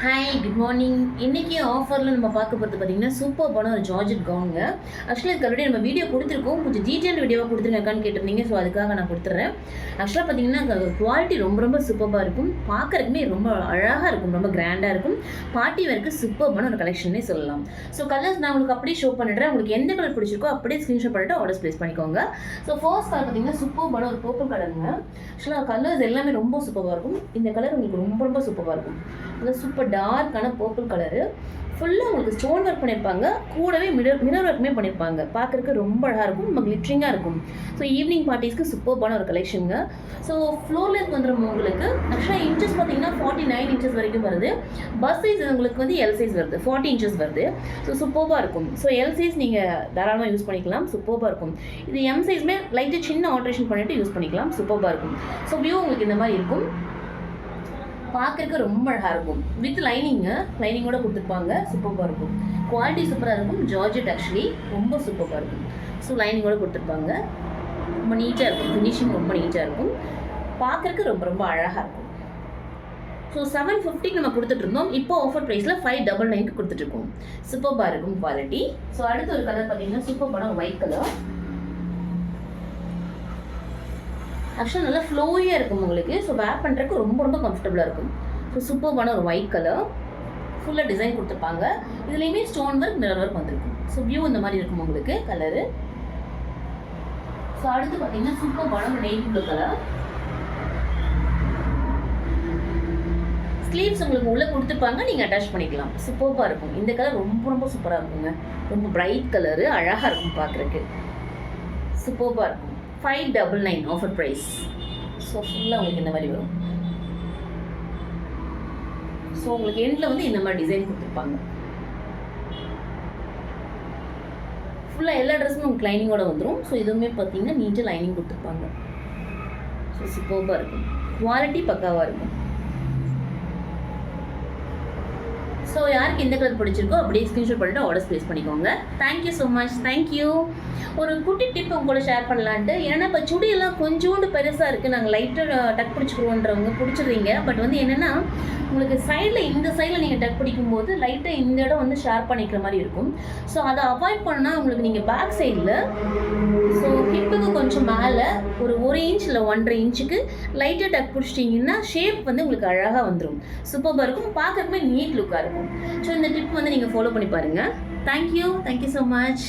Hi good morning. இன்றைக்கி ஆஃபரில் நம்ம பார்க்க போகிறது பார்த்திங்கன்னா சூப்பர்பான ஒரு ஜார்ஜெட் கவுனுங்க. ஆக்சுவலாக இதுக்கு ஆல்ரெடி நம்ம வீடியோ கொடுத்துருக்கோம், கொஞ்சம் டீட்டெயில் வீடியோவாக கொடுத்துருங்கக்கான்னு கேட்டிருந்தீங்க. ஸோ அதுக்காக நான் கொடுத்துட்றேன். ஆக்சுவலாக பார்த்திங்கன்னா குவாலிட்டி ரொம்ப சூப்பராக இருக்கும், பார்க்குறதுக்குமே ரொம்ப அழகாக இருக்கும், ரொம்ப கிராண்டாக இருக்கும். பார்ட்டி வேருக்கு சூப்பர்பான ஒரு கலெக்ஷனே சொல்லலாம். ஸோ கலர்ஸ் நான் உங்களுக்கு அப்படியே ஷோ பண்ணிடுறேன். உங்களுக்கு எந்த கலர் பிடிச்சிருக்கோ அப்படியே ஸ்க்ரீன்ஷாட் பண்ணிட்டு ஆர்டர்ஸ் ப்ளேஸ் பண்ணிக்கோங்க. ஸோ ஃபர்ஸ்ட் கலர் பார்த்திங்கன்னா சூப்பர்பான ஒரு பர்பிள் கலருங்க. ஆக்சுவலாக கலர்ஸ் எல்லாமே ரொம்ப சூப்பராக இருக்கும். இந்த கலர் உங்களுக்கு ரொம்ப சூப்பராக இருக்கும். அது சூப்பர் டார்க்கான பர்பிள் கலரு, ஃபுல்லாக உங்களுக்கு ஸ்டோன் ஒர்க் பண்ணியிருப்பாங்க, கூடவே மிரர் ஒர்க்குமே பண்ணியிருப்பாங்க. பார்க்குறதுக்கு ரொம்ப அழகாக இருக்கும், நம்ம கிளிட்டரிங்காக இருக்கும். ஸோ ஈவினிங் பார்ட்டிஸ்க்கு சூப்பர்பான ஒரு கலெக்ஷனுங்க. ஸோ ஃப்ளோர் லென்த் வந்துடும் உங்களுக்கு. ஆக்சுவலாக இன்ச்சஸ் பார்த்தீங்கன்னா 49 இன்ச்சஸ் வரைக்கும் வருது. பஸ் சைஸ் உங்களுக்கு வந்து எல் சைஸ் வருது, 40 இன்ச்சஸ் வருது. ஸோ சூப்பராக இருக்கும். ஸோ எல் சைஸ் நீங்கள் தாராளமாக யூஸ் பண்ணிக்கலாம், சூப்பராக இருக்கும். இது எம் சைஸ்மே லைட்டாக சின்ன ஆல்ட்ரேஷன் பண்ணிவிட்டு யூஸ் பண்ணிக்கலாம், சூப்பராக இருக்கும். ஸோ வியூ உங்களுக்கு இந்த மாதிரி இருக்கும், பார்க்குறதுக்கு ரொம்ப அழகாக இருக்கும். வித் லைனிங்கோட கொடுத்துருப்பாங்க, சூப்பராக இருக்கும். குவாலிட்டி சூப்பராக இருக்கும். ஜார்ஜெட் ஆக்சுவலி ரொம்ப சூப்பராக இருக்கும். ஸோ லைனிங்கோட கொடுத்துருப்பாங்க, ரொம்ப நீட்டாக இருக்கும். ஃபினிஷிங் ரொம்ப நீட்டாக இருக்கும், பார்க்குறதுக்கு ரொம்ப அழகாக இருக்கும். ஸோ 750 நம்ம கொடுத்துட்ருந்தோம், இப்போ ஆஃபர் ப்ரைஸில் 599 கொடுத்துட்ருக்கோம். சூப்பராக இருக்கும் குவாலிட்டி. ஸோ அடுத்த ஒரு கலர் பார்த்தீங்கன்னா சூப்பரான ஒயிட் கலர். ஆக்சுவலாக நல்லா ஃப்ளோயாக இருக்கும் உங்களுக்கு. ஸோ வேர் பண்ணுறதுக்கு ரொம்ப கம்ஃபர்டபுளாக இருக்கும். ஸோ சூப்பர்பான ஒரு ஒயிட் கலர், ஃபுல்லாக டிசைன் கொடுத்துருப்பாங்க. இதுலேயுமே ஸ்டோன் ஒர்க், மிரர் ஒர்க் வந்துருக்கும். ஸோ வியூ இந்த மாதிரி இருக்கும் உங்களுக்கு கலரு. ஸோ அடுத்து பார்த்தீங்கன்னா சூப்பர்பான ஒரு நேவி ப்ளூ கலர். ஸ்லீவ்ஸ் உங்களுக்கு உள்ளே கொடுத்துருப்பாங்க, நீங்கள் அட்டாச் பண்ணிக்கலாம். சூப்பராக இருக்கும். இந்த கலர் ரொம்ப சூப்பராக இருக்குங்க. ரொம்ப பிரைட் கலரு, அழகாக இருக்கும் பார்க்குறதுக்கு, சூப்பராக இருக்கும். 599 ஆஃபர் ப்ரைஸ். ஸோ ஃபுல்லாக உங்களுக்கு இந்த மாதிரி வரும். ஸோ உங்களுக்கு எண்டில் வந்து இந்த மாதிரி டிசைன் கொடுத்துருப்பாங்க. ஃபுல்லாக எல்லா ட்ரெஸ்ஸுமே உங்களுக்கு லைனிங்கோட வந்துடும். ஸோ இதுவுமே பார்த்தீங்கன்னா நீட்டாக லைனிங் கொடுத்துருப்பாங்க. ஸோ சூப்பராக இருக்கும், குவாலிட்டி பக்காவாக இருக்கும். ஸோ யாருக்கு எந்த கலர் பிடிச்சிருக்கோ அப்படியே ஸ்க்ரீன்ஷாட் பண்ணிட்டு ஆர்டர்ஸ் ப்ளேஸ் பண்ணிக்கோங்க. Thank you so much. தேங்க்யூ. ஒரு குட்டி டிப் உங்க கூட ஷேர் பண்ணலான்ட்டு. ஏன்னா இப்போ சுடியெல்லாம் கொஞ்சோண்டு பெருசாக இருக்குது, நாங்கள் லைட்டாக டக் பிடிச்சிக்கிறோன்றவங்க பிடிச்சிடுறீங்க. பட் வந்து என்னென்னா உங்களுக்கு சைடில் இந்த சைடில் நீங்கள் டக் பிடிக்கும்போது லைட்டாக இந்த இடம் வந்து ஷேர் பண்ணிக்கிற மாதிரி இருக்கும். ஸோ அதை அவாய்ட் பண்ணால் உங்களுக்கு நீங்கள் பேக் சைடில் ஸோ ஹிப்புக்கு கொஞ்சம் மேலே ஒரு 1 இன்ச் இல்லை 1.5 இன்ச்சுக்கு லைட்டாக டக் பிடிச்சிட்டிங்கன்னா ஷேப் வந்து உங்களுக்கு அழகாக வந்துடும். சூப்பராக இருக்கும், பார்க்குறதுக்குமே நீட் லுக்காக இருக்கும். ஸோ இந்த டிப் வந்து நீங்கள் ஃபாலோ பண்ணி பாருங்கள். Thank you so much.